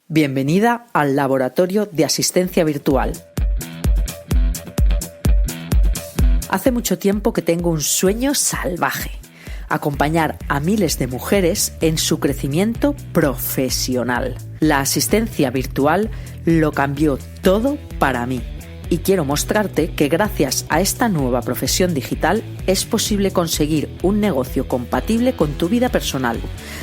Bienvenida al Laboratorio de Asistencia Virtual. Hace mucho tiempo que tengo un sueño salvaje: acompañar a miles de mujeres en su crecimiento profesional. La asistencia virtual lo cambió todo para mí. Y quiero mostrarte que gracias a esta nueva profesión digital es posible conseguir un negocio compatible con tu vida personal,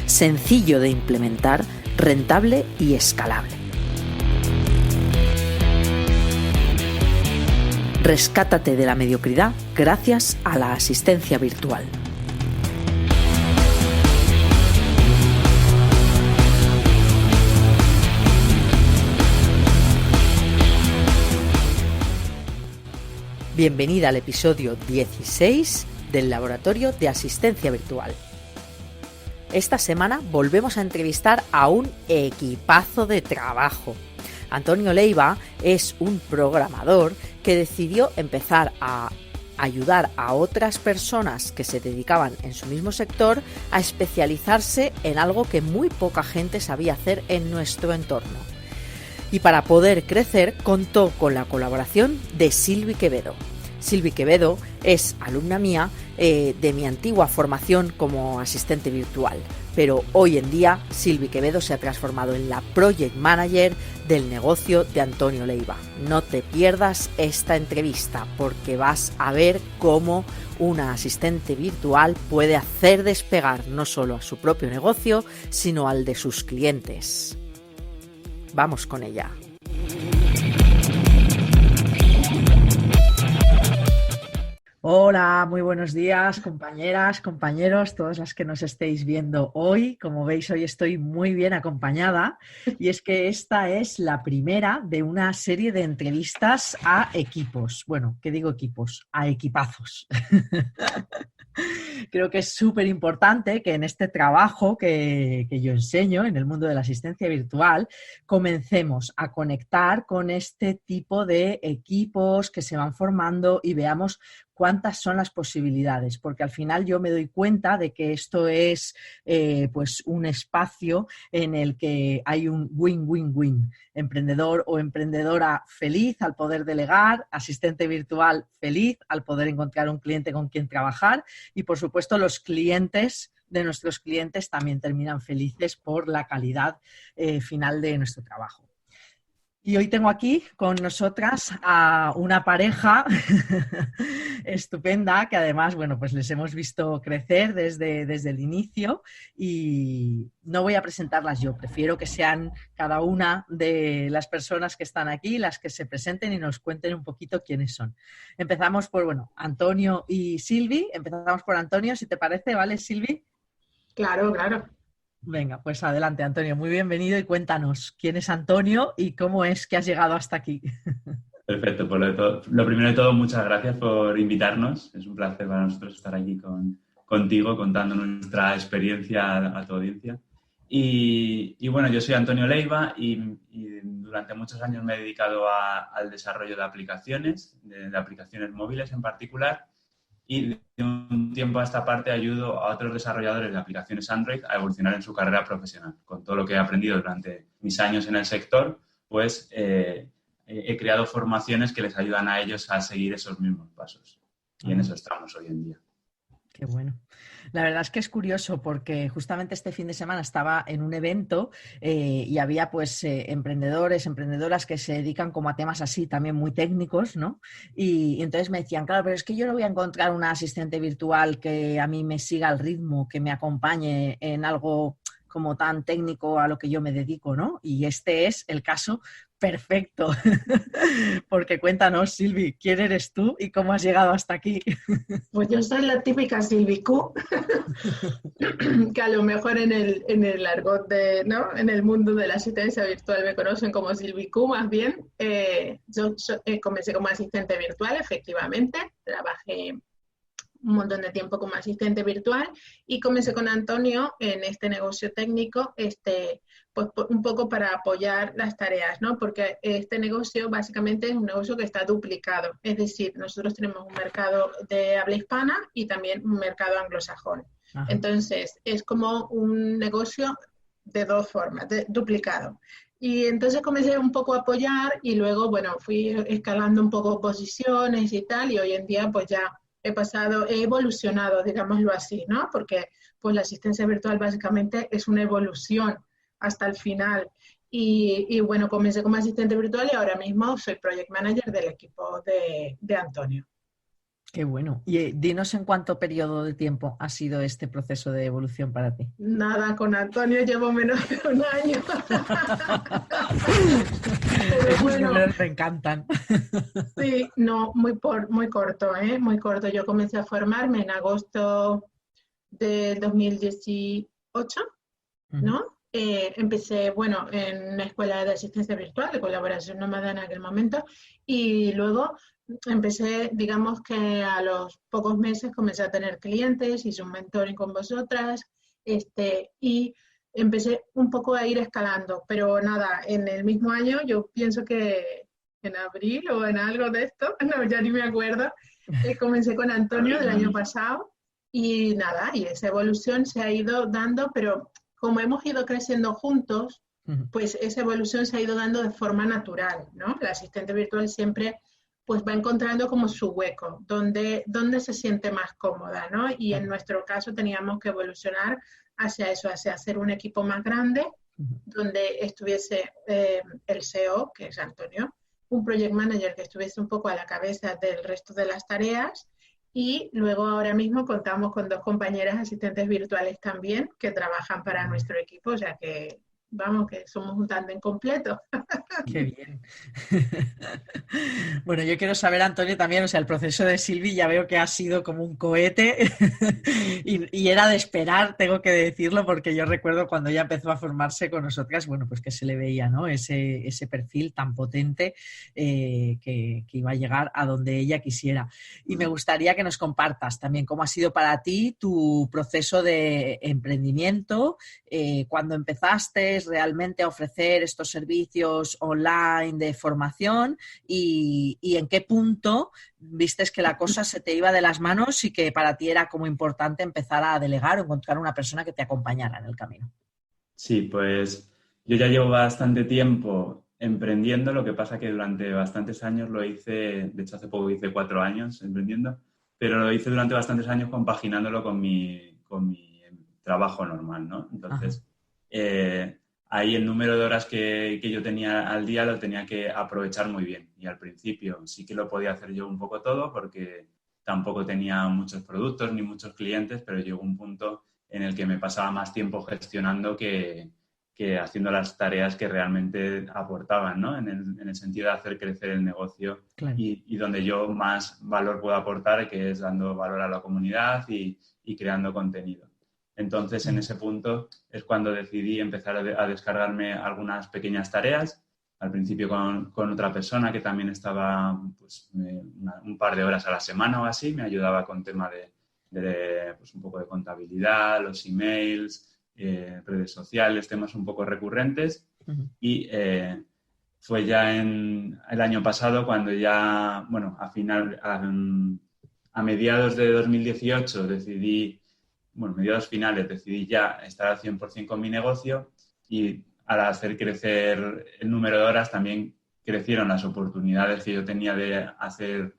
sencillo de implementar, rentable y escalable. Rescátate de la mediocridad gracias a la asistencia virtual. Bienvenida al episodio 16 del Laboratorio de Asistencia Virtual. Esta semana volvemos a entrevistar a un equipazo de trabajo. Antonio Leiva es un programador que decidió empezar a ayudar a otras personas que se dedicaban en su mismo sector a especializarse en algo que muy poca gente sabía hacer en nuestro entorno. Y para poder crecer contó con la colaboración de Silvi Quevedo. Silvi Quevedo es alumna mía de mi antigua formación como asistente virtual, pero hoy en día Silvi Quevedo se ha transformado en la Project Manager del negocio de Antonio Leiva. No te pierdas esta entrevista porque vas a ver cómo una asistente virtual puede hacer despegar no solo a su propio negocio, sino al de sus clientes. Vamos con ella. Hola, muy buenos días, compañeras, compañeros, todas las que nos estéis viendo hoy. Como veis, hoy estoy muy bien acompañada y es que esta es la primera de una serie de entrevistas a equipos. Bueno, ¿qué digo equipos? A equipazos. Creo que es súper importante que en este trabajo que yo enseño en el mundo de la asistencia virtual comencemos a conectar con este tipo de equipos que se van formando y veamos cuántas son las posibilidades, porque al final yo me doy cuenta de que esto es pues un espacio en el que hay un win-win-win. Emprendedor o emprendedora feliz al poder delegar, asistente virtual feliz al poder encontrar un cliente con quien trabajar y, por supuesto, los clientes de nuestros clientes también terminan felices por la calidad final de nuestro trabajo. Y hoy tengo aquí con nosotras a una pareja estupenda que además, bueno, pues les hemos visto crecer desde el inicio y no voy a presentarlas yo, prefiero que sean cada una de las personas que están aquí las que se presenten y nos cuenten un poquito quiénes son. Empezamos por, bueno, Antonio y Silvi. Empezamos por Antonio, si te parece, ¿vale, Silvi? Claro, claro. Venga, pues adelante, Antonio. Muy bienvenido y cuéntanos quién es Antonio y cómo es que has llegado hasta aquí. Perfecto. Pues lo primero de todo, muchas gracias por invitarnos. Es un placer para nosotros estar aquí contigo, contando nuestra experiencia a tu audiencia. Y bueno, yo soy Antonio Leiva y durante muchos años me he dedicado al desarrollo de aplicaciones, de aplicaciones móviles en particular. Y de un tiempo a esta parte ayudo a otros desarrolladores de aplicaciones Android a evolucionar en su carrera profesional. Con todo lo que he aprendido durante mis años en el sector, pues he creado formaciones que les ayudan a ellos a seguir esos mismos pasos. Y en eso estamos hoy en día. Qué bueno. La verdad es que es curioso porque justamente este fin de semana estaba en un evento y había pues emprendedores, emprendedoras que se dedican como a temas así también muy técnicos, ¿no? Y entonces me decían, claro, pero es que yo no voy a encontrar una asistente virtual que a mí me siga al ritmo, que me acompañe en algo como tan técnico a lo que yo me dedico, ¿no? Y este es el caso perfecto. Porque cuéntanos, Silvi, ¿quién eres tú y cómo has llegado hasta aquí? Pues yo soy la típica Silvi Q, que a lo mejor en el argot ¿no? En el mundo de la asistencia virtual me conocen como Silvi Q, más bien. Yo comencé como asistente virtual, efectivamente. Trabajé un montón de tiempo como asistente virtual y comencé con Antonio en este negocio técnico, pues un poco para apoyar las tareas, ¿no? Porque este negocio básicamente es un negocio que está duplicado, es decir, nosotros tenemos un mercado de habla hispana y también un mercado anglosajón. Ajá. Entonces, es como un negocio de dos formas, duplicado. Y entonces comencé un poco a apoyar y luego, bueno, fui escalando un poco posiciones y tal, y hoy en día pues ya he evolucionado, digámoslo así, ¿no? Porque pues la asistencia virtual básicamente es una evolución hasta el final. Y bueno, comencé como asistente virtual y ahora mismo soy project manager del equipo de Antonio. Qué bueno. Y dinos en cuánto periodo de tiempo ha sido este proceso de evolución para ti. Nada, con Antonio llevo menos de un año. Pero Esos bueno, números me encantan. sí, no, muy corto, ¿eh? Muy corto. Yo comencé a formarme en agosto del 2018, ¿no? Empecé, bueno, en una escuela de asistencia virtual, de colaboración nómada en aquel momento, y luego empecé, digamos que a los pocos meses comencé a tener clientes, hice un mentoring con vosotras, y empecé un poco a ir escalando, pero nada, en el mismo año, yo pienso que en abril o en algo de esto, no, ya ni me acuerdo, comencé con Antonio del año pasado, y nada, y esa evolución se ha ido dando, pero como hemos ido creciendo juntos, pues esa evolución se ha ido dando de forma natural, ¿no? La asistente virtual siempre pues va encontrando como su hueco, donde se siente más cómoda, ¿no? Y en nuestro caso teníamos que evolucionar hacia eso, hacia hacer un equipo más grande, donde estuviese el CEO, que es Antonio, un project manager que estuviese un poco a la cabeza del resto de las tareas, y luego ahora mismo contamos con 2 compañeras asistentes virtuales también que trabajan para nuestro equipo, o sea que vamos, que somos un tándem completo. Qué bien. Bueno, yo quiero saber, Antonio, también, o sea, el proceso de Silvi ya veo que ha sido como un cohete y era de esperar, tengo que decirlo, porque yo recuerdo cuando ella empezó a formarse con nosotras, bueno, pues que se le veía, ¿no? Ese perfil tan potente que iba a llegar a donde ella quisiera. Y me gustaría que nos compartas también cómo ha sido para ti tu proceso de emprendimiento, cuando empezaste realmente a ofrecer estos servicios online de formación y en qué punto vistes que la cosa se te iba de las manos y que para ti era como importante empezar a delegar o encontrar una persona que te acompañara en el camino. Sí, pues yo ya llevo bastante tiempo emprendiendo, lo que pasa que durante bastantes años lo hice, de hecho hace poco hice 4 años emprendiendo, pero lo hice durante bastantes años compaginándolo con mi trabajo normal, ¿no? Entonces, ahí el número de horas que yo tenía al día lo tenía que aprovechar muy bien. Y al principio sí que lo podía hacer yo un poco todo porque tampoco tenía muchos productos ni muchos clientes, pero llegó un punto en el que me pasaba más tiempo gestionando que haciendo las tareas que realmente aportaban, ¿no? En el sentido de hacer crecer el negocio. Claro. Y donde yo más valor puedo aportar, que es dando valor a la comunidad y creando contenido. Entonces, en ese punto es cuando decidí empezar a descargarme algunas pequeñas tareas, al principio con otra persona que también estaba pues, un par de horas a la semana o así, me ayudaba con tema de pues, un poco de contabilidad, los emails, redes sociales, temas un poco recurrentes. Y fue ya en el año pasado cuando ya, bueno, a mediados de 2018 mediados finales decidí ya estar al 100% con mi negocio y al hacer crecer el número de horas también crecieron las oportunidades que yo tenía de hacer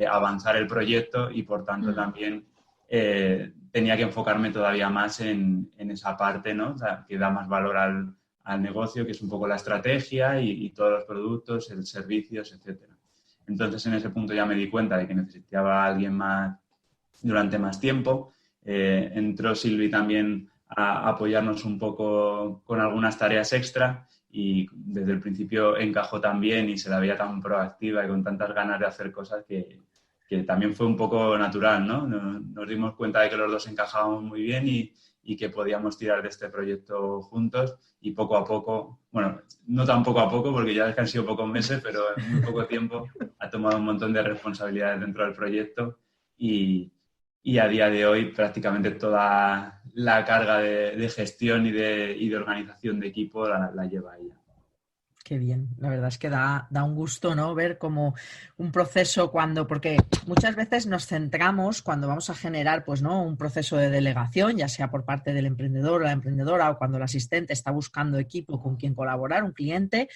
avanzar el proyecto y por tanto también tenía que enfocarme todavía más en esa parte, ¿no? O sea, que da más valor al negocio, que es un poco la estrategia y todos los productos, el servicios, etcétera. Entonces, en ese punto ya me di cuenta de que necesitaba a alguien más durante más tiempo. Entró Silvi también a apoyarnos un poco con algunas tareas extra y desde el principio encajó tan bien y se la veía tan proactiva y con tantas ganas de hacer cosas que también fue un poco natural, ¿no? Nos dimos cuenta de que los dos encajábamos muy bien y que podíamos tirar de este proyecto juntos y poco a poco, bueno, no tan poco a poco porque ya es que han sido pocos meses, pero en muy poco tiempo ha tomado un montón de responsabilidades dentro del proyecto y a día de hoy prácticamente toda la carga de gestión y de organización de equipo la lleva ella. Qué bien, la verdad es que da un gusto, ¿no? Ver como un proceso porque muchas veces nos centramos cuando vamos a generar, pues, ¿no? Un proceso de delegación, ya sea por parte del emprendedor o la emprendedora o cuando el asistente está buscando equipo con quien colaborar, un cliente,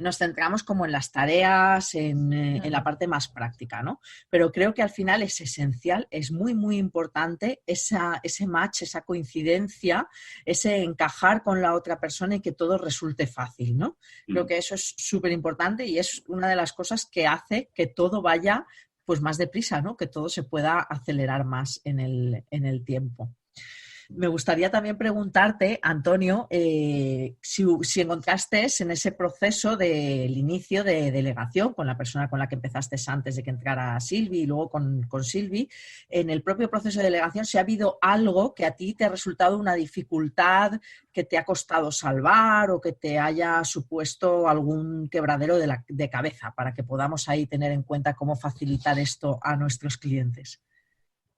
nos centramos como en las tareas, en la parte más práctica, ¿no? Pero creo que al final es esencial, es muy, muy importante ese match, esa coincidencia, ese encajar con la otra persona y que todo resulte fácil, ¿no? Creo que eso es súper importante y es una de las cosas que hace que todo vaya pues más deprisa, ¿no? Que todo se pueda acelerar más en el tiempo. Me gustaría también preguntarte, Antonio, si encontraste en ese proceso del inicio de delegación con la persona con la que empezaste antes de que entrara Silvi y luego con Silvi, en el propio proceso de delegación, si ha habido algo que a ti te ha resultado una dificultad, que te ha costado salvar o que te haya supuesto algún quebradero de cabeza para que podamos ahí tener en cuenta cómo facilitar esto a nuestros clientes.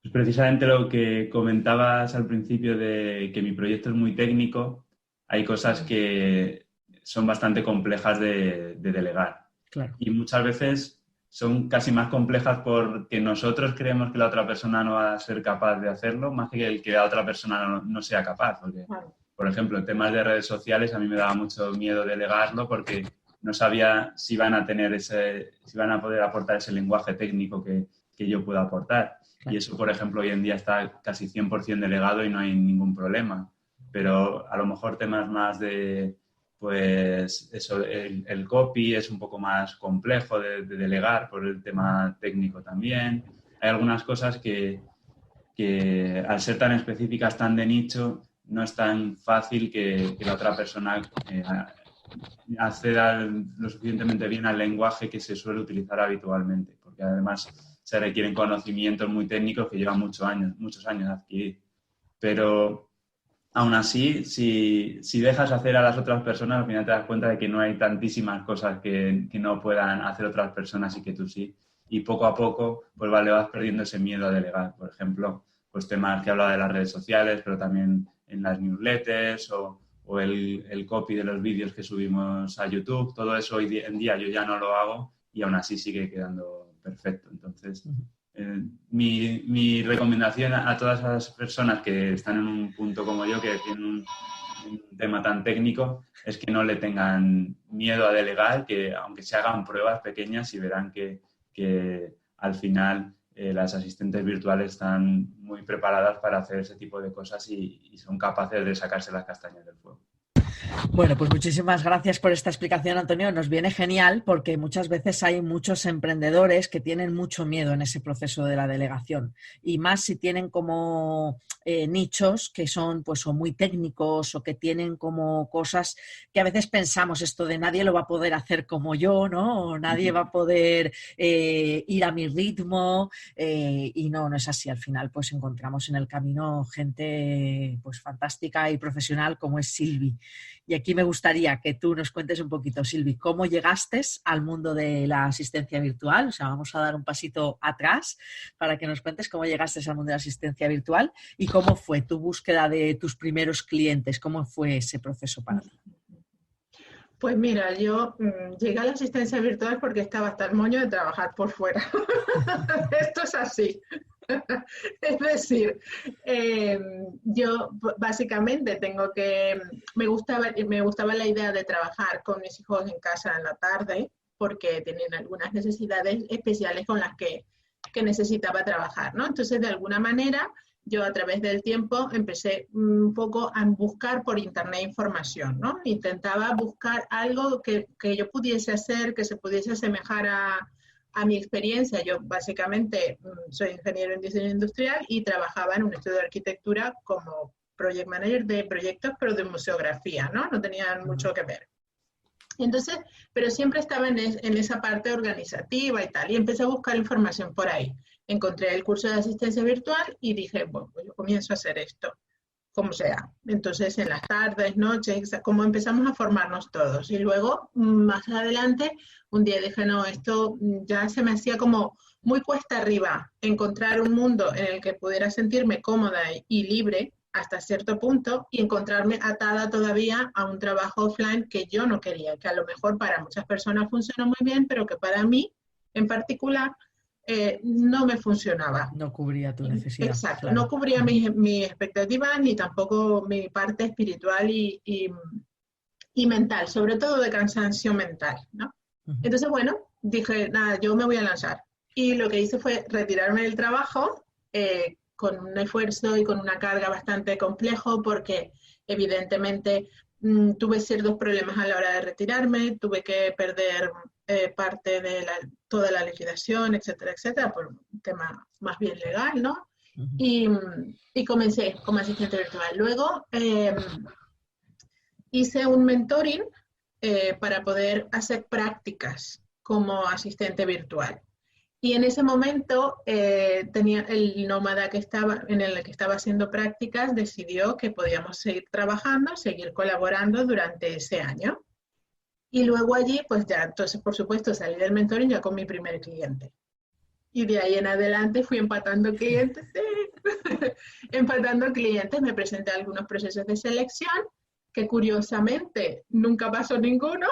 Pues precisamente lo que comentabas al principio de que mi proyecto es muy técnico, hay cosas que son bastante complejas de delegar. Claro. Y muchas veces son casi más complejas porque nosotros creemos que la otra persona no va a ser capaz de hacerlo, más que el que la otra persona no sea capaz. Porque, por ejemplo, en temas de redes sociales a mí me daba mucho miedo delegarlo porque no sabía si van a poder aportar ese lenguaje técnico que yo pueda aportar. Y eso, por ejemplo, hoy en día está casi 100% delegado y no hay ningún problema. Pero a lo mejor temas más de, pues, eso, el copy es un poco más complejo de delegar por el tema técnico también. Hay algunas cosas que al ser tan específicas, tan de nicho, no es tan fácil que la otra persona acceda lo suficientemente bien al lenguaje que se suele utilizar habitualmente. Porque además se requieren conocimientos muy técnicos que llevan muchos años adquirir. Pero aún así, si dejas hacer a las otras personas, al final te das cuenta de que no hay tantísimas cosas que no puedan hacer otras personas y que tú sí. Y poco a poco, pues le vas perdiendo ese miedo a delegar. Por ejemplo, pues temas que hablaba de las redes sociales, pero también en las newsletters o el copy de los vídeos que subimos a YouTube. Todo eso hoy en día yo ya no lo hago y aún así sigue quedando perfecto. Entonces, mi recomendación a todas esas personas que están en un punto como yo, que tienen un tema tan técnico, es que no le tengan miedo a delegar, que aunque se hagan pruebas pequeñas y verán que al final las asistentes virtuales están muy preparadas para hacer ese tipo de cosas y son capaces de sacarse las castañas del fuego. Bueno, pues muchísimas gracias por esta explicación, Antonio. Nos viene genial porque muchas veces hay muchos emprendedores que tienen mucho miedo en ese proceso de la delegación y más si tienen como nichos que son pues o muy técnicos o que tienen como cosas que a veces pensamos esto de nadie lo va a poder hacer como yo, ¿no? O nadie va a poder ir a mi ritmo y no es así. Al final pues encontramos en el camino gente pues fantástica y profesional como es Silvi. Y aquí me gustaría que tú nos cuentes un poquito, Silvi, cómo llegaste al mundo de la asistencia virtual. O sea, vamos a dar un pasito atrás para que nos cuentes cómo llegaste al mundo de la asistencia virtual y cómo fue tu búsqueda de tus primeros clientes, cómo fue ese proceso para ti. Pues mira, yo llegué a la asistencia virtual porque estaba hasta el moño de trabajar por fuera. Esto es así. Es decir, yo básicamente me gustaba la idea de trabajar con mis hijos en casa en la tarde porque tenían algunas necesidades especiales con las que necesitaba trabajar, ¿no? Entonces, de alguna manera, yo a través del tiempo empecé un poco a buscar por internet información, ¿no? Intentaba buscar algo que yo pudiese hacer, que se pudiese asemejar a mi experiencia. Yo básicamente soy ingeniero en diseño industrial y trabajaba en un estudio de arquitectura como project manager de proyectos, pero de museografía, ¿no? No tenían mucho que ver. Entonces, pero siempre estaba en esa parte organizativa y tal, y empecé a buscar información por ahí. Encontré el curso de asistencia virtual y dije, bueno, pues yo comienzo a hacer esto, como sea. Entonces, en las tardes, noches, como empezamos a formarnos todos. Y luego, más adelante, un día dije, no, esto ya se me hacía como muy cuesta arriba, encontrar un mundo en el que pudiera sentirme cómoda y libre, hasta cierto punto y encontrarme atada todavía a un trabajo offline que yo no quería, que a lo mejor para muchas personas funcionó muy bien, pero que para mí en particular no me funcionaba. No cubría tu necesidad. Exacto, claro. no cubría mi expectativa ni tampoco mi parte espiritual y mental, sobre todo de cansancio mental, ¿no? Entonces, bueno, dije, nada, yo me voy a lanzar. Y lo que hice fue retirarme del trabajo con un esfuerzo y con una carga bastante complejo porque evidentemente tuve ciertos problemas a la hora de retirarme, tuve que perder parte de toda la liquidación, etcétera, etcétera, por un tema más bien legal, ¿no? Y comencé como asistente virtual. Luego hice un mentoring para poder hacer prácticas como asistente virtual. Y en ese momento tenía el nómada en el que estaba haciendo prácticas, decidió que podíamos seguir trabajando, seguir colaborando durante ese año. Y luego allí, pues ya, entonces por supuesto salí del mentoring ya con mi primer cliente. Y de ahí en adelante fui empatando clientes, empatando clientes, me presenté a algunos procesos de selección, que curiosamente nunca pasó ninguno.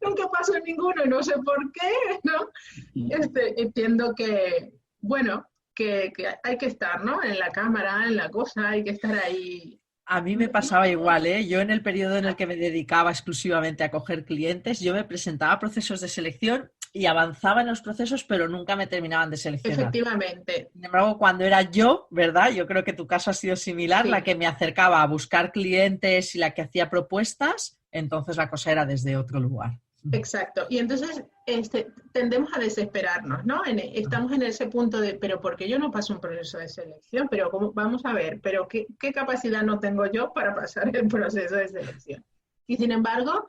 Nunca pasó ninguno, no sé por qué, ¿no? Entiendo que, bueno, que hay que estar, ¿no? En la cámara, en la cosa, hay que estar ahí. A mí me pasaba igual, ¿eh? Yo en el periodo en el que me dedicaba exclusivamente a coger clientes, yo me presentaba a procesos de selección y avanzaba en los procesos, pero nunca me terminaban de seleccionar. Efectivamente. Sin embargo, cuando era yo, ¿verdad? Yo creo que tu caso ha sido similar, sí. La que me acercaba a buscar clientes y la que hacía propuestas, entonces la cosa era desde otro lugar. Exacto. Y entonces tendemos a desesperarnos, ¿no? Estamos en ese punto de, pero ¿por qué yo no paso un proceso de selección? Pero vamos a ver, pero ¿qué capacidad no tengo yo para pasar el proceso de selección? Y sin embargo,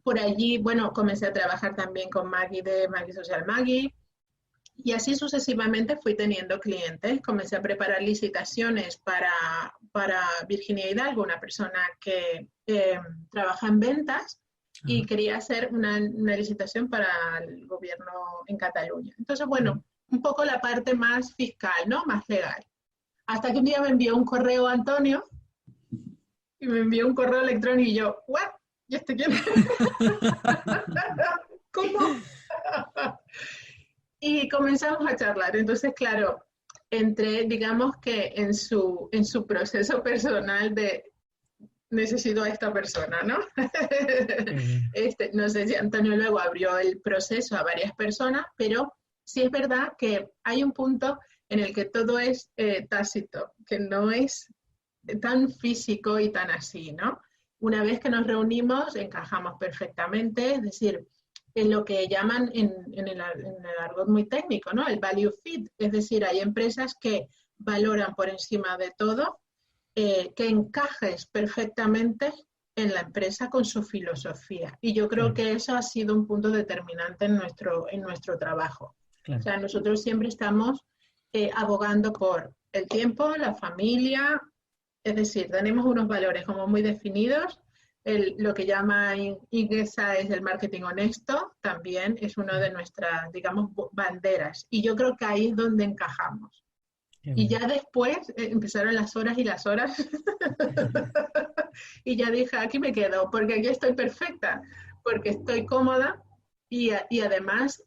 por allí, bueno, comencé a trabajar también con Maggie de Maggie Social Maggie y así sucesivamente fui teniendo clientes. Comencé a preparar licitaciones para Virginia Hidalgo, una persona que trabaja en ventas y quería hacer una licitación para el gobierno en Cataluña. Entonces, bueno, un poco la parte más fiscal, ¿no? Más legal. Hasta que un día me envió un correo Antonio y me envió un correo electrónico y yo, ¿what? ¿Y este quién es? ¿Cómo? Y comenzamos a charlar. Entonces, claro, entré, digamos que en su proceso personal de necesito a esta persona, ¿no? No sé si Antonio luego abrió el proceso a varias personas, pero sí es verdad que hay un punto en el que todo es tácito, que no es tan físico y tan así, ¿no? Una vez que nos reunimos, encajamos perfectamente, es decir, en lo que llaman en el argot muy técnico, ¿no? El value fit, es decir, hay empresas que valoran por encima de todo que encajes perfectamente en la empresa con su filosofía. Y yo creo que eso ha sido un punto determinante en nuestro trabajo. Claro. O sea, nosotros siempre estamos abogando por el tiempo, la familia, es decir, tenemos unos valores como muy definidos. Lo que llama IGESA es el marketing honesto, también es una de nuestras, digamos, banderas. Y yo creo que ahí es donde encajamos. Y ya después empezaron las horas y las horas. Y ya dije, aquí me quedo, porque aquí estoy perfecta, porque estoy cómoda y además,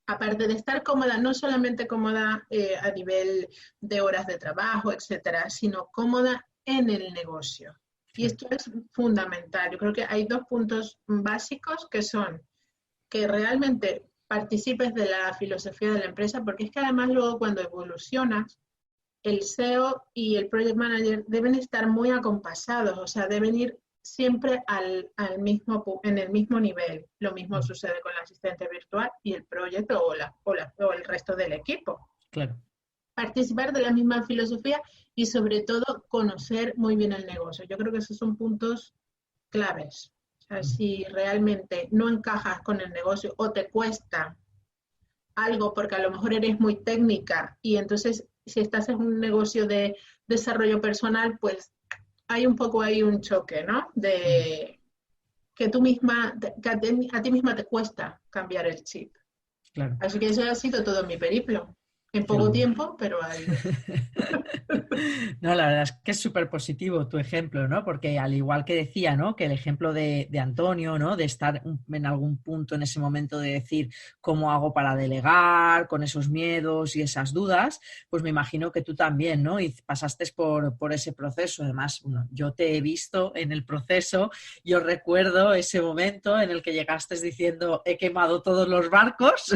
aparte de estar cómoda, no solamente cómoda a nivel de horas de trabajo, etcétera, sino cómoda en el negocio. Y esto es fundamental. Yo creo que hay dos puntos básicos que son que realmente participes de la filosofía de la empresa, porque es que además luego cuando evolucionas, el CEO y el Project Manager deben estar muy acompasados, o sea, deben ir siempre en el mismo nivel. Lo mismo sucede con el asistente virtual y el proyecto o el resto del equipo. Claro. Participar de la misma filosofía y sobre todo conocer muy bien el negocio. Yo creo que esos son puntos claves. O sea, si realmente no encajas con el negocio o te cuesta algo porque a lo mejor eres muy técnica y entonces si estás en un negocio de desarrollo personal, pues hay un poco ahí un choque, ¿no? De que tú misma, que a ti misma te cuesta cambiar el chip. Claro. Así que eso ha sido todo mi periplo. En poco tiempo, pero ahí. No, la verdad es que es súper positivo tu ejemplo, ¿no? Porque al igual que decía, ¿no? Que el ejemplo de Antonio, ¿no? De estar en algún punto en ese momento de decir cómo hago para delegar, con esos miedos y esas dudas, pues me imagino que tú también, ¿no? Y pasaste por ese proceso. Además, bueno, yo te he visto en el proceso, yo recuerdo ese momento en el que llegaste diciendo he quemado todos los barcos,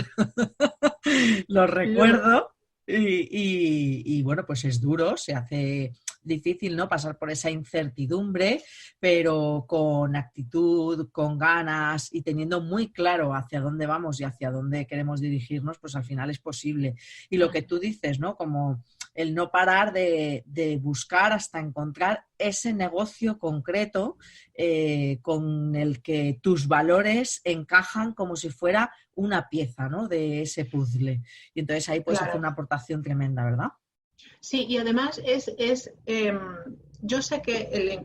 los recuerdo. Y bueno, pues es duro, se hace difícil, ¿no? Pasar por esa incertidumbre, pero con actitud, con ganas y teniendo muy claro hacia dónde vamos y hacia dónde queremos dirigirnos, pues al final es posible. Y lo que tú dices, ¿no? Como el no parar de buscar hasta encontrar ese negocio concreto con el que tus valores encajan como si fuera una pieza, ¿no? De ese puzzle. Y entonces ahí puedes hacer una aportación tremenda, ¿verdad? Sí, y además yo sé que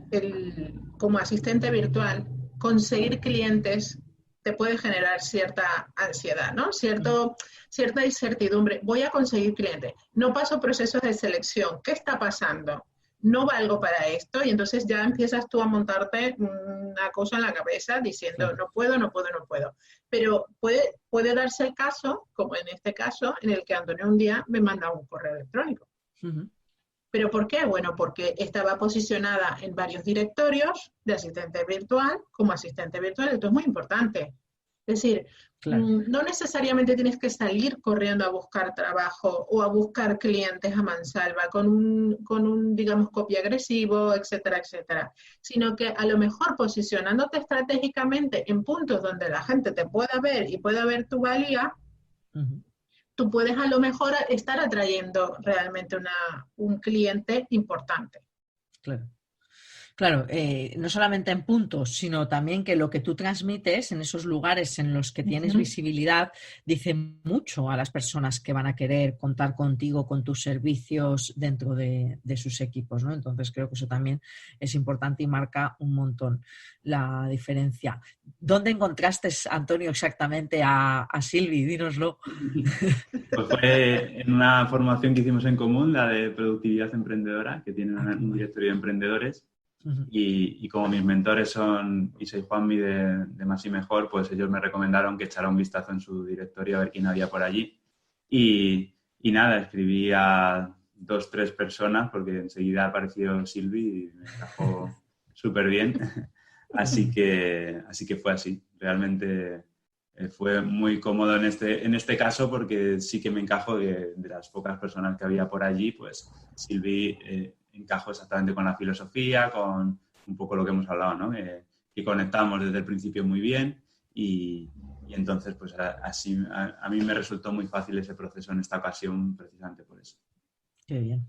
como asistente virtual, conseguir clientes te puede generar cierta ansiedad, ¿no? Cierta incertidumbre. Voy a conseguir clientes. No paso procesos de selección. ¿Qué está pasando? No valgo para esto, y entonces ya empiezas tú a montarte una cosa en la cabeza diciendo no puedo. Pero puede darse el caso, como en este caso, en el que Antonio un día me manda un correo electrónico. Uh-huh. ¿Pero por qué? Bueno, porque estaba posicionada en varios directorios de asistente virtual como asistente virtual. Esto es muy importante. Es decir, claro, no necesariamente tienes que salir corriendo a buscar trabajo o a buscar clientes a mansalva con un digamos, copy agresivo, etcétera, etcétera. Sino que a lo mejor posicionándote estratégicamente en puntos donde la gente te pueda ver y pueda ver tu valía, uh-huh, tú puedes a lo mejor estar atrayendo realmente un cliente importante. Claro. Claro, no solamente en puntos, sino también que lo que tú transmites en esos lugares en los que tienes uh-huh visibilidad dice mucho a las personas que van a querer contar contigo, con tus servicios dentro de sus equipos, ¿no? Entonces creo que eso también es importante y marca un montón la diferencia. ¿Dónde encontraste, Antonio, exactamente a Silvi? Dínoslo. Pues fue en una formación que hicimos en común, la de productividad emprendedora, que tiene un directorio de emprendedores. Uh-huh. Y como mis mentores son Isa y Juanmi de Más y Mejor, pues ellos me recomendaron que echara un vistazo en su directorio a ver quién había por allí. Y nada, escribí a 2-3 personas porque enseguida apareció Silvi y me encajó súper bien. Así que fue así. Realmente fue muy cómodo en este caso porque sí que me encajo de las pocas personas que había por allí, pues Silvi encajo exactamente con la filosofía, con un poco lo que hemos hablado, ¿no? Que conectamos desde el principio muy bien y entonces pues así a mí me resultó muy fácil ese proceso en esta ocasión precisamente por eso. Qué bien.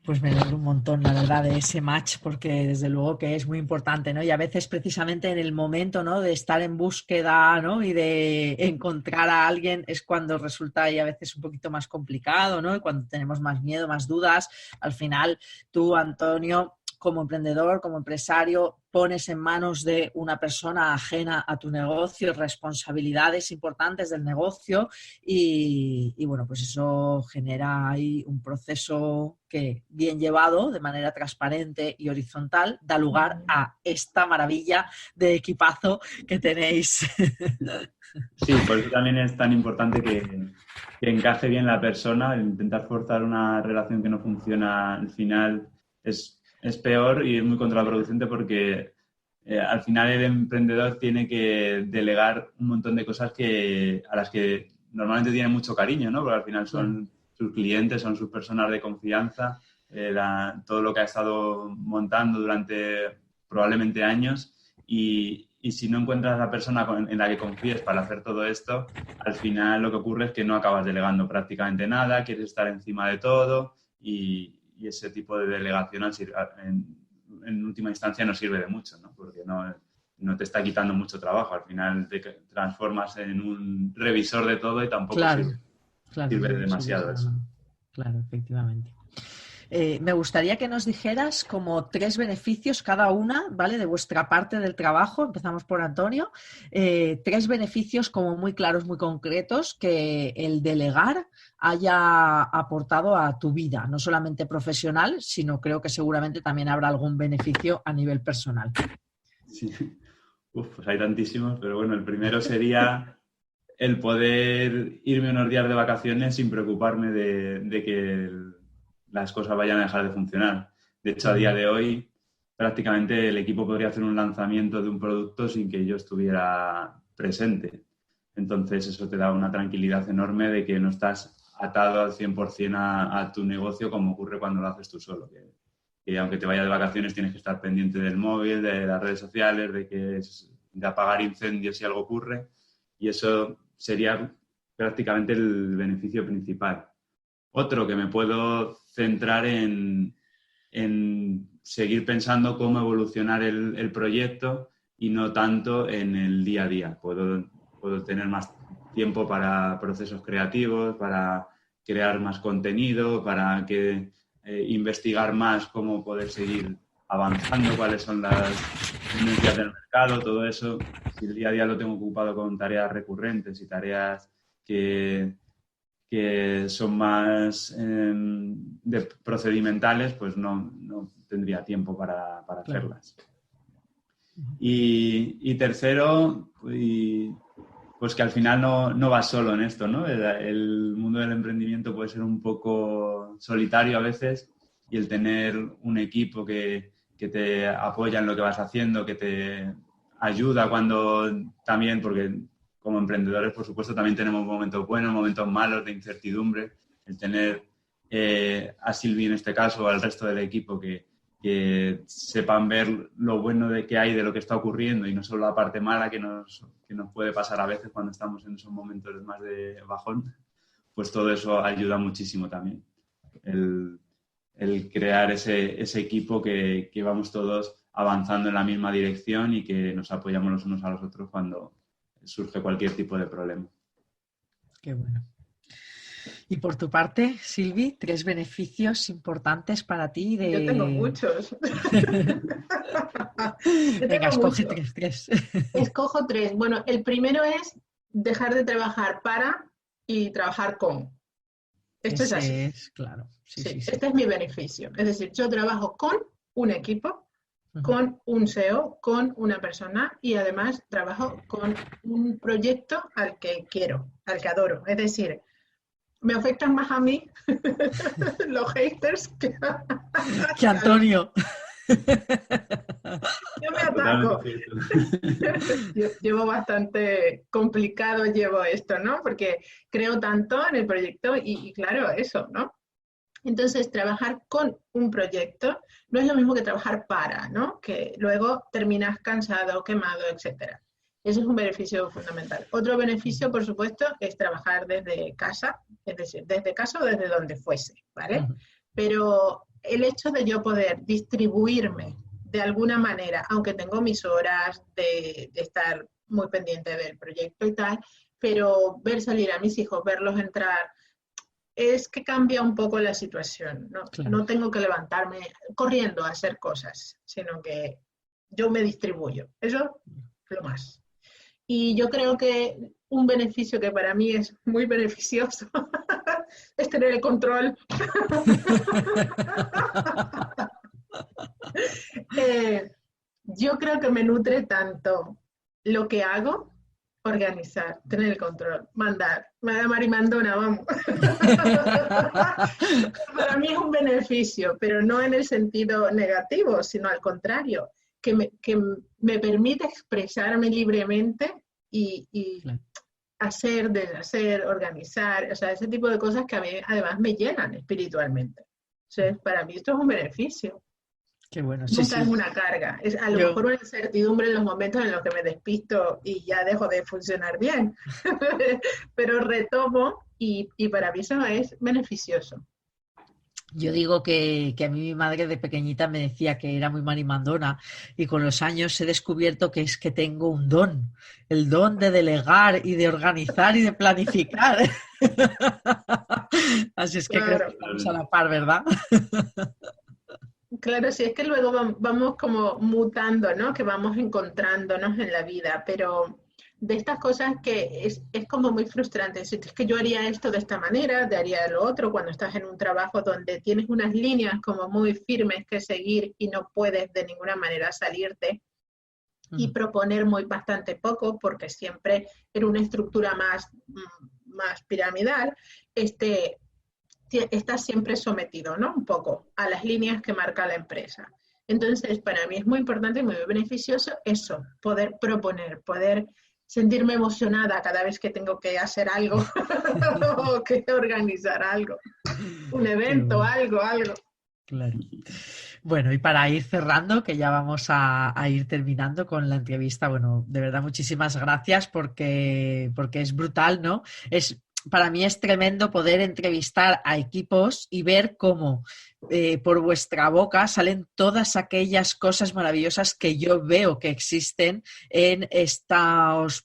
Pues me alegro un montón, la verdad, de ese match, porque desde luego que es muy importante, ¿no? Y a veces precisamente en el momento, ¿no?, de estar en búsqueda, ¿no?, y de encontrar a alguien es cuando resulta y a veces un poquito más complicado, ¿no? Y cuando tenemos más miedo, más dudas. Al final, tú, Antonio, como emprendedor, como empresario, pones en manos de una persona ajena a tu negocio responsabilidades importantes del negocio y bueno, pues eso genera ahí un proceso que, bien llevado, de manera transparente y horizontal, da lugar a esta maravilla de equipazo que tenéis. Sí, por eso también es tan importante que encaje bien la persona. El intentar forzar una relación que no funciona al final es peor y es muy contraproducente porque al final el emprendedor tiene que delegar un montón de cosas a las que normalmente tiene mucho cariño, ¿no? Porque al final son sus clientes, son sus personas de confianza, todo lo que ha estado montando durante probablemente años y si no encuentras a la persona en la que confíes para hacer todo esto, al final lo que ocurre es que no acabas delegando prácticamente nada, quieres estar encima de todo y ese tipo de delegación en última instancia no sirve de mucho, ¿no? Porque no te está quitando mucho trabajo. Al final te transformas en un revisor de todo y tampoco sirve demasiado eso. Claro, efectivamente. Me gustaría que nos dijeras como 3 beneficios cada una, ¿vale? De vuestra parte del trabajo. Empezamos por Antonio. 3 beneficios como muy claros, muy concretos que el delegar haya aportado a tu vida, no solamente profesional, sino creo que seguramente también habrá algún beneficio a nivel personal. Sí. Pues hay tantísimos, pero bueno, el primero sería el poder irme unos días de vacaciones sin preocuparme de que las cosas vayan a dejar de funcionar. De hecho, a día de hoy, prácticamente el equipo podría hacer un lanzamiento de un producto sin que yo estuviera presente. Entonces, eso te da una tranquilidad enorme de que no estás atado al 100% a tu negocio como ocurre cuando lo haces tú solo. Que aunque te vayas de vacaciones tienes que estar pendiente del móvil, de las redes sociales, de apagar incendios si algo ocurre. Y eso sería prácticamente el beneficio principal. Otro, que me puedo centrar en seguir pensando cómo evolucionar el proyecto y no tanto en el día a día. Puedo tener más tiempo para procesos creativos, para crear más contenido, para investigar más cómo poder seguir avanzando, cuáles son las tendencias del mercado, todo eso. Si el día a día lo tengo ocupado con tareas recurrentes y tareas que son más procedimentales, pues no tendría tiempo para hacerlas. Y tercero, pues que al final no vas solo en esto, ¿no? El mundo del emprendimiento puede ser un poco solitario a veces, y el tener un equipo que te apoya en lo que vas haciendo, que te ayuda cuando también, porque como emprendedores, por supuesto, también tenemos momentos buenos, momentos malos de incertidumbre. El tener a Silvi en este caso, o al resto del equipo que sepan ver lo bueno que hay de lo que está ocurriendo y no solo la parte mala que nos puede pasar a veces cuando estamos en esos momentos más de bajón, pues todo eso ayuda muchísimo también. El crear ese equipo que vamos todos avanzando en la misma dirección y que nos apoyamos los unos a los otros cuando surge cualquier tipo de problema. Qué bueno. Y por tu parte, Silvi, 3 beneficios importantes para ti de... Yo tengo muchos. Venga, escoge 3. Escojo 3. Bueno, el primero es dejar de trabajar para y trabajar con. Esto es así. Es, claro. Sí. Este es mi beneficio. Es decir, yo trabajo con un equipo, con un SEO, con una persona, y además trabajo con un proyecto al que quiero, al que adoro. Es decir, me afectan más a mí los haters que Antonio. Yo me ataco. Llevo bastante complicado esto, ¿no? Porque creo tanto en el proyecto y claro, eso, ¿no? Entonces, trabajar con un proyecto no es lo mismo que trabajar para, ¿no? Que luego terminas cansado, quemado, etcétera. Eso es un beneficio fundamental. Otro beneficio, por supuesto, es trabajar desde casa, es decir, desde casa o desde donde fuese, ¿vale? Pero el hecho de yo poder distribuirme de alguna manera, aunque tengo mis horas de estar muy pendiente del proyecto y tal, pero ver salir a mis hijos, verlos entrar, es que cambia un poco la situación, ¿no? Claro. No tengo que levantarme corriendo a hacer cosas, sino que yo me distribuyo. Eso es lo más. Y yo creo que un beneficio que para mí es muy beneficioso es tener el control. Yo creo que me nutre tanto lo que hago, organizar, tener el control, mandar, marimandona, vamos. Para mí es un beneficio, pero no en el sentido negativo, sino al contrario, que me permite expresarme libremente y claro, hacer, deshacer, organizar, o sea, ese tipo de cosas que a mí además me llenan espiritualmente. O sea, para mí esto es un beneficio. Qué bueno. Nunca es una carga. Es a lo mejor una incertidumbre en los momentos en los que me despisto y ya dejo de funcionar bien. Pero retomo y para mí eso es beneficioso. Yo digo que a mí mi madre de pequeñita me decía que era muy marimandona y con los años he descubierto que es que tengo un don, el don de delegar y de organizar y de planificar. Así es que creo que Claro, estamos a la par, ¿verdad? claro, sí, es que luego vamos como mutando, ¿no? Que vamos encontrándonos en la vida, pero de estas cosas que es como muy frustrante. Decir, es que yo haría esto de esta manera, te haría lo otro, cuando estás en un trabajo donde tienes unas líneas como muy firmes que seguir y no puedes de ninguna manera salirte y proponer muy bastante poco, porque siempre en una estructura más piramidal, estás siempre sometido, ¿no? Un poco a las líneas que marca la empresa. Entonces, para mí es muy importante y muy beneficioso eso, poder proponer, poder sentirme emocionada cada vez que tengo que hacer algo o que organizar algo, un evento, algo. Claro. Bueno, y para ir cerrando, que ya vamos a ir terminando con la entrevista, bueno, de verdad muchísimas gracias porque es brutal, ¿no? Para mí es tremendo poder entrevistar a equipos y ver cómo por vuestra boca salen todas aquellas cosas maravillosas que yo veo que existen en estos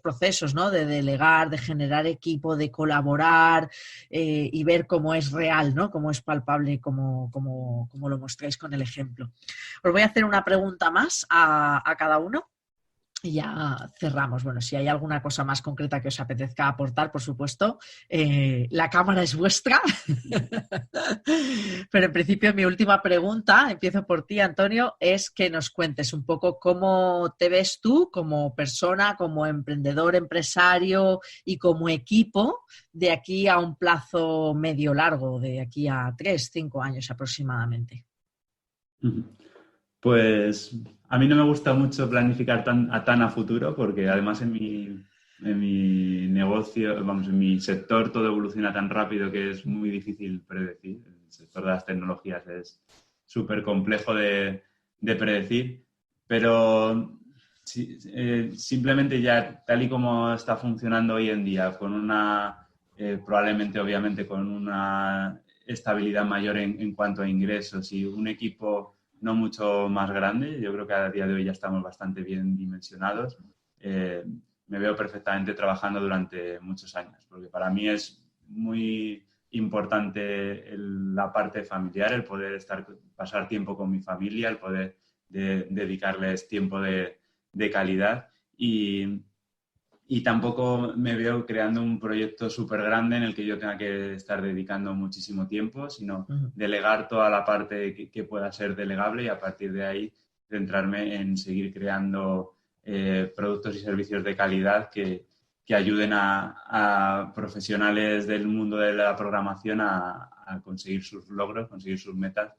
procesos, ¿no? De delegar, de generar equipo, de colaborar y ver cómo es real, ¿no? Cómo es palpable, como lo mostráis con el ejemplo. Os voy a hacer una pregunta más a cada uno. Y ya cerramos. Bueno, si hay alguna cosa más concreta que os apetezca aportar, por supuesto, la cámara es vuestra. Pero en principio mi última pregunta, empiezo por ti, Antonio, es que nos cuentes un poco cómo te ves tú como persona, como emprendedor, empresario y como equipo de aquí a un plazo medio largo, de aquí a 3, 5 años aproximadamente. Pues a mí no me gusta mucho planificar tan a futuro porque además en mi negocio, vamos, en mi sector todo evoluciona tan rápido que es muy difícil predecir. El sector de las tecnologías es súper complejo de predecir, pero simplemente ya tal y como está funcionando hoy en día, con probablemente obviamente con una estabilidad mayor en cuanto a ingresos y un equipo no mucho más grande. Yo creo que a día de hoy ya estamos bastante bien dimensionados. Me veo perfectamente trabajando durante muchos años, porque para mí es muy importante la parte familiar, el poder pasar tiempo con mi familia, el poder dedicarles tiempo de calidad y tampoco me veo creando un proyecto súper grande en el que yo tenga que estar dedicando muchísimo tiempo, sino delegar toda la parte que pueda ser delegable y a partir de ahí centrarme en seguir creando productos y servicios de calidad que ayuden a profesionales del mundo de la programación a conseguir sus logros, conseguir sus metas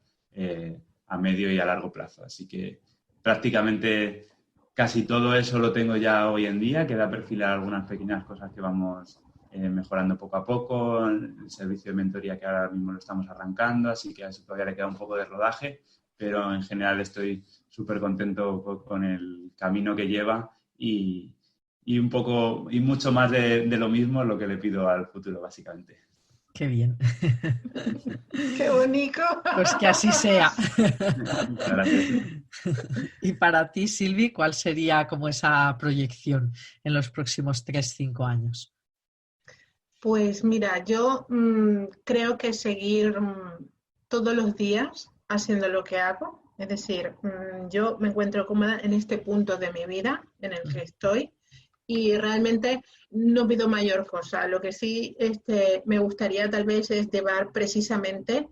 a medio y a largo plazo. Así que prácticamente casi todo eso lo tengo ya hoy en día. Queda perfilar algunas pequeñas cosas que vamos mejorando poco a poco. El servicio de mentoría que ahora mismo lo estamos arrancando, así que a eso todavía le queda un poco de rodaje, pero en general estoy súper contento con el camino que lleva y un poco y mucho más de lo mismo lo que le pido al futuro, básicamente. Qué bien. ¡Qué bonito! Pues que así sea. Gracias. Y para ti, Silvi, ¿cuál sería como esa proyección en los próximos 3-5 años? Pues mira, yo creo que seguir todos los días haciendo lo que hago. Es decir, yo me encuentro cómoda en este punto de mi vida en el que estoy y realmente no pido mayor cosa. Lo que sí me gustaría tal vez es llevar precisamente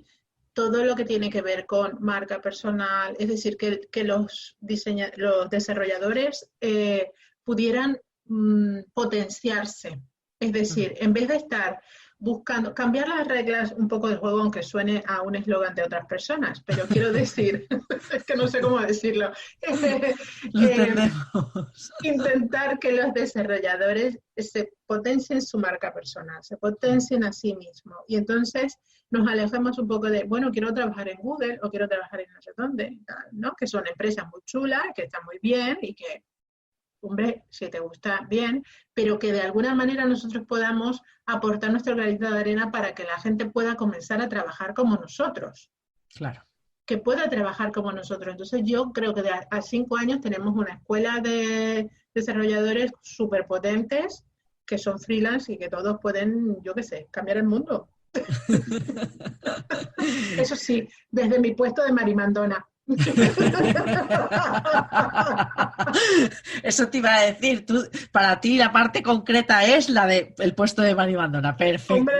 todo lo que tiene que ver con marca personal, es decir, que los desarrolladores pudieran potenciarse. Es decir, en vez de estar buscando, cambiar las reglas un poco del juego, aunque suene a un eslogan de otras personas, pero quiero decir, es que no sé cómo decirlo, intentar que los desarrolladores se potencien su marca personal, se potencien a sí mismos. Y entonces nos alejamos un poco de, bueno, quiero trabajar en Google o quiero trabajar en no sé dónde, ¿no? Que son empresas muy chulas, que están muy bien y que hombre, si te gusta, bien, pero que de alguna manera nosotros podamos aportar nuestro granito de arena para que la gente pueda comenzar a trabajar como nosotros. Claro. Que pueda trabajar como nosotros. Entonces yo creo que a 5 años tenemos una escuela de desarrolladores súper potentes que son freelance y que todos pueden, yo qué sé, cambiar el mundo. Eso sí, desde mi puesto de marimandona. Eso te iba a decir, para ti la parte concreta es la del puesto de marimandona. Perfecto. Hombre,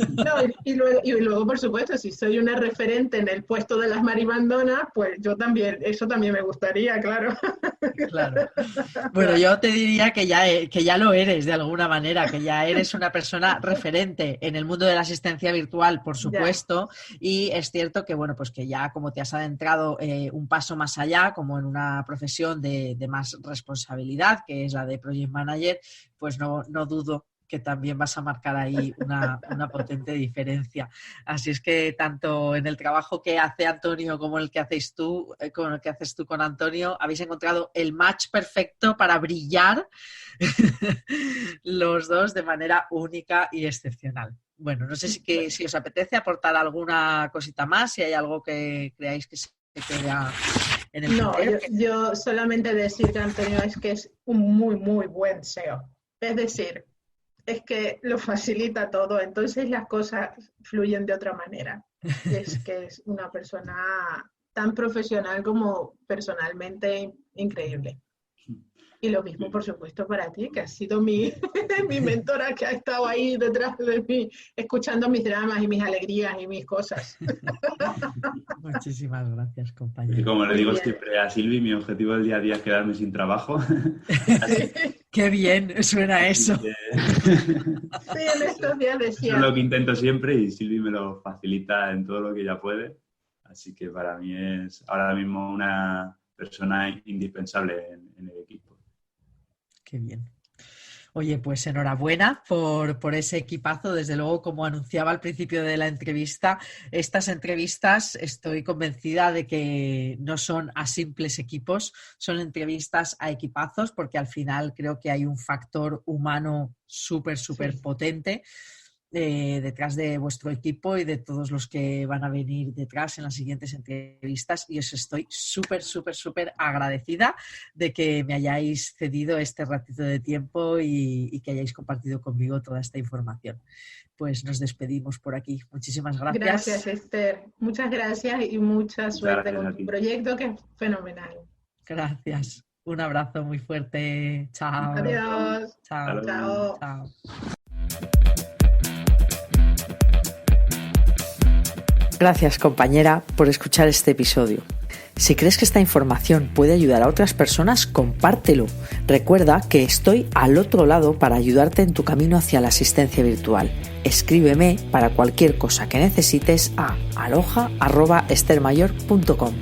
no, y luego, por supuesto, si soy una referente en el puesto de las marimandonas, pues yo también, eso también me gustaría, claro. Claro. Bueno, yo te diría que ya lo eres de alguna manera, que ya eres una persona referente en el mundo de la asistencia virtual, por supuesto, y es cierto que, bueno, pues que ya como te has adentrado un paso más allá, como en una profesión de más responsabilidad, que es la de Project Manager, pues no dudo que también vas a marcar ahí una potente diferencia. Así es que tanto en el trabajo que hace Antonio como el que haces tú con Antonio, habéis encontrado el match perfecto para brillar los dos de manera única y excepcional. Bueno, no sé si os apetece aportar alguna cosita más, si hay algo que creáis que se queda en el tintero. Yo solamente decir que Antonio es que es un muy, muy buen SEO. Es decir, es que lo facilita todo, entonces las cosas fluyen de otra manera. Es que es una persona tan profesional como personalmente increíble. Y lo mismo, por supuesto, para ti, que has sido mi mentora, que ha estado ahí detrás de mí, escuchando mis dramas y mis alegrías y mis cosas. Muchísimas gracias, compañero. Y como le digo siempre a Silvi, mi objetivo del día a día es quedarme sin trabajo. Así. Qué bien suena eso. Sí, en estos días decía. Eso es lo que intento siempre y Silvi me lo facilita en todo lo que ella puede. Así que para mí es ahora mismo una persona indispensable en el equipo. Qué bien. Oye, pues enhorabuena por ese equipazo. Desde luego, como anunciaba al principio de la entrevista, estas entrevistas estoy convencida de que no son a simples equipos, son entrevistas a equipazos, porque al final creo que hay un factor humano súper potente detrás de vuestro equipo y de todos los que van a venir detrás en las siguientes entrevistas, y os estoy súper agradecida de que me hayáis cedido este ratito de tiempo y que hayáis compartido conmigo toda esta información. Pues nos despedimos por aquí. Muchísimas gracias. Gracias, Esther. Muchas gracias y mucha suerte con tu proyecto, que es fenomenal. Gracias. Un abrazo muy fuerte. Chao. Adiós. Chao. Chao. Chao. Gracias, compañera, por escuchar este episodio. Si crees que esta información puede ayudar a otras personas, compártelo. Recuerda que estoy al otro lado para ayudarte en tu camino hacia la asistencia virtual. Escríbeme para cualquier cosa que necesites a aloha@estermayor.com.